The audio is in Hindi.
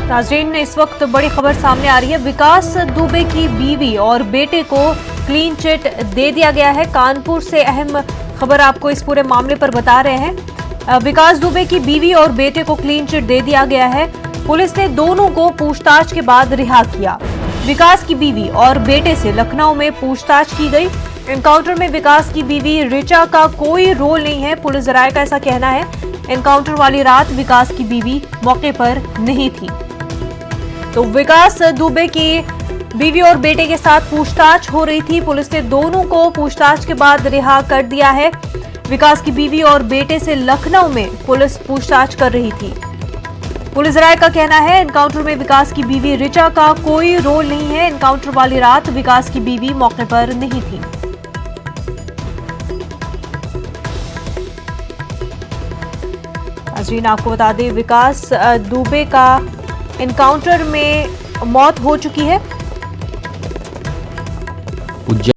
नाजरीन, इस वक्त बड़ी खबर सामने आ रही है। विकास दुबे की बीवी और बेटे को क्लीन चिट दे दिया गया है। कानपुर से अहम खबर आपको इस पूरे मामले पर बता रहे हैं। विकास दुबे की बीवी और बेटे को क्लीन चिट दे दिया गया है। पुलिस ने दोनों को पूछताछ के बाद रिहा किया। विकास की बीवी और बेटे से लखनऊ में पूछताछ की गई। एनकाउंटर में विकास की बीवी ऋचा का कोई रोल नहीं है, पुलिस जराये का ऐसा कहना है। एनकाउंटर वाली रात विकास की बीवी मौके पर नहीं थी। तो विकास दुबे की बीवी और बेटे के साथ पूछताछ हो रही थी। पुलिस ने दोनों को पूछताछ के बाद रिहा कर दिया है। विकास की बीवी और बेटे से लखनऊ में पुलिस पूछताछ कर रही थी। पुलिस राय का कहना है एनकाउंटर में विकास की बीवी ऋचा का कोई रोल नहीं है। एनकाउंटर वाली रात विकास की बीवी मौके पर नहीं थी। नाज़रीन, आपको बता दें, विकास दुबे का एनकाउंटर में मौत हो चुकी है।